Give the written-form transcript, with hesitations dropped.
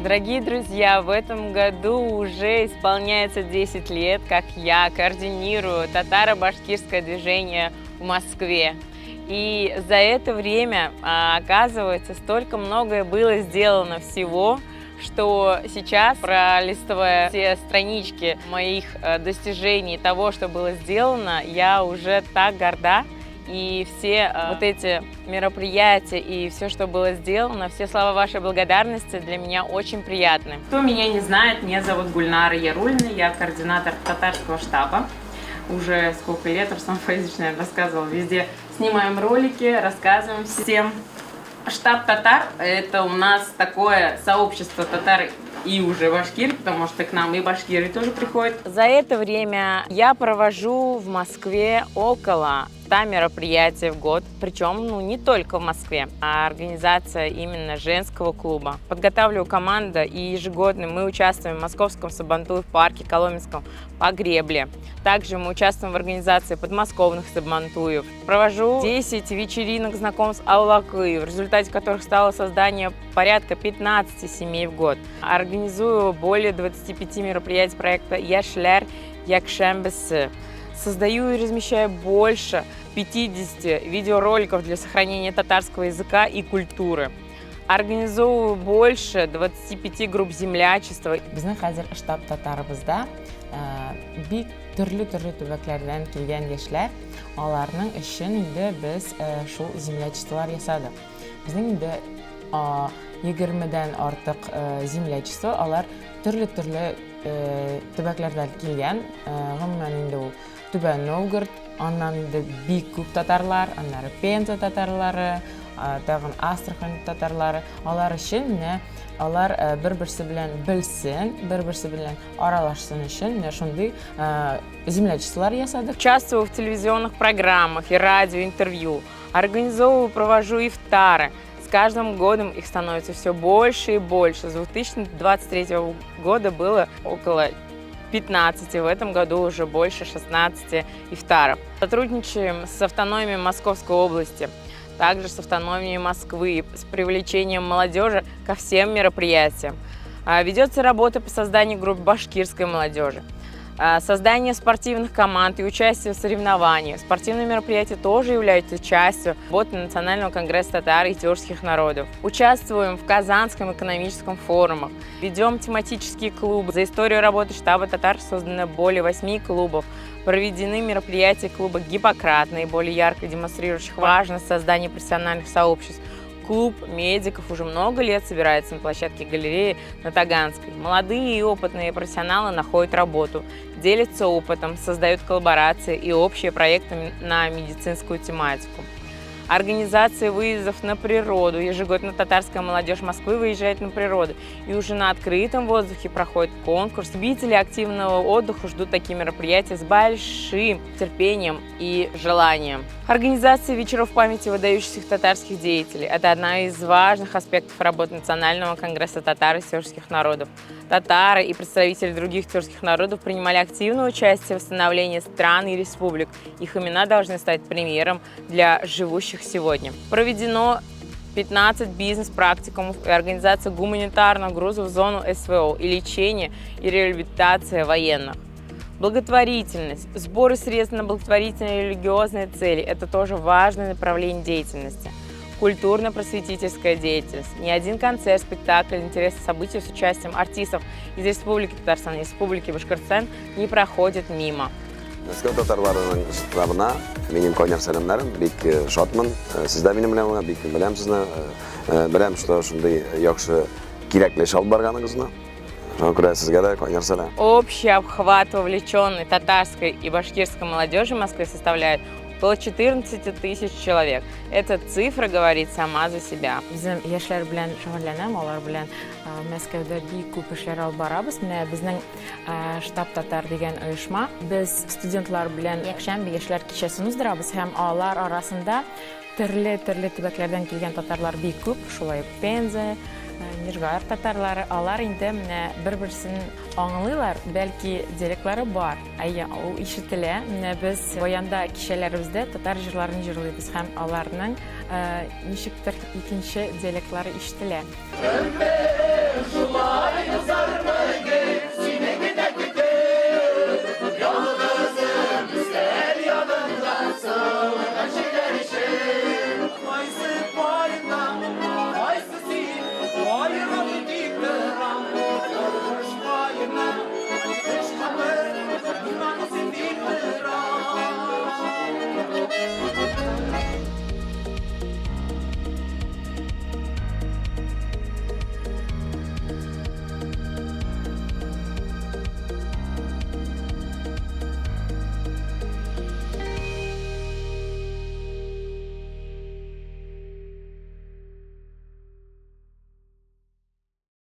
Дорогие друзья, в этом году уже исполняется 10 лет, как я координирую татаро-башкирское движение в Москве. И за это время, оказывается, столько многое было сделано всего, что сейчас, пролистывая все странички моих достижений, того, что было сделано, я уже так горда. И все вот эти мероприятия и все, что было сделано, все слова вашей благодарности для меня очень приятны. Кто меня не знает, меня зовут Гульнара Яруллина, я координатор татарского штаба. Уже сколько лет, Руслан Фаизович, наверное, рассказывал, везде снимаем ролики, рассказываем всем. Штаб татар – это у нас такое сообщество татар и уже башкир, потому что к нам и башкиры тоже приходят. За это время я провожу в Москве около 100 мероприятий в год, причем не только в Москве, а организация именно женского клуба. Подготавливаю команду, и ежегодно мы участвуем в московском сабантуе в парке Коломенском по гребле. Также мы участвуем в организации подмосковных сабантуев. Провожу 10 вечеринок знакомств Аулакы, в результате которых стало создание порядка 15 семей в год. Организую более 25 мероприятий проекта «Яшлер Якшембесы». Создаю и размещаю больше 50 видеороликов для сохранения татарского языка и культуры. Организовываю больше 25 групп землячества. Bizning hozir shtab tataribizda bik turli tubaklardan kelgan yoshlar, ularning ishini endi biz shu землячестволар yasadik. Bizning endi 20 dan ortiq землячество, ular turli tubaklardan kelgan. Umuman endi u Tuban Novgorod, ondan endi bik ko'p tatarlar, anlari Penza tatarlari, tag'in Astrakhan tatarlari, ular uchun ular bir-birisi bilan bilsin, bir-birisi bilan aralashsin uchun shunday землячестволар yasadik. Участвую в телевизионных программах и радиоинтервью. Организовываю, провожу ифтары. С каждым годом их становится все больше и больше. С 2023 года было около 15, в этом году уже больше 16 ифтаров. Сотрудничаем с автономией Московской области, также с автономией Москвы, с привлечением молодежи ко всем мероприятиям. Ведется работа по созданию групп башкирской молодежи, создание спортивных команд и участие в соревнованиях. Спортивные мероприятия тоже являются частью работы Национального конгресса татар и тюркских народов. Участвуем в Казанском экономическом форуме, ведем тематические клубы. За историю работы штаба татар создано более 8 клубов. Проведены мероприятия клуба «Гиппократ», наиболее ярко демонстрирующих важность создания профессиональных сообществ. Клуб медиков уже много лет собирается на площадке галереи на Таганской. Молодые и опытные профессионалы находят работу, делятся опытом, создают коллаборации и общие проекты на медицинскую тематику. Организация выездов на природу. Ежегодно татарская молодежь Москвы выезжает на природу. И уже на открытом воздухе проходит конкурс. Любители активного отдыха ждут такие мероприятия с большим терпением и желанием. Организация вечеров памяти выдающихся татарских деятелей – это одна из важных аспектов работы Национального конгресса татар и тюркских народов. Татары и представители других тюркских народов принимали активное участие в становлении стран и республик. Их имена должны стать примером для живущих сегодня. Проведено 15 бизнес-практикумов и организация гуманитарных грузов в зону СВО и лечение и реабилитация военных. Благотворительность, сборы средств на благотворительные и религиозные цели – это тоже важное направление деятельности. Культурно-просветительская деятельность. Ни один концерт, спектакль, интересные события с участием артистов из Республики Татарстан и Республики Башкортостан не проходит мимо. Мәскәү татарларының штабына минем коньяк сәламнарым, бик шатмын. Сез дә минем белән бик беләм сезне. Беләм, что шундый яхшы кирәкле эш алып барганыгызны. Шуңа күрә сезгә дә коньяк сәлам. Общий обхват вовлеченной татарской и башкирской молодежи в Москве составляет около 14 тысяч человек. Эта цифра говорит сама за себя. Bizim яшьләр белән шөгыльләнәм, алар белән Мәскәүдә бик күп эшләр алып барабыз. Менә безнең штаб татар дигән оешма. Без студентлар белән якшәмбе яшьләр кичәсен уздырабыз һәм алар арасында төрле төбәкләрдән килгән татарлар бик күп. Шулай ук Пенза, Нижгар татарлары, алар инде менә бер-берсен аңлыйлар, бәлки диалектлары бар. Ул ишетелә. Менә без баянда кичәләребездә татар җырларын җырлыйбыз һәм аларның ничектер икенче диалектлары ишетелә. Muborak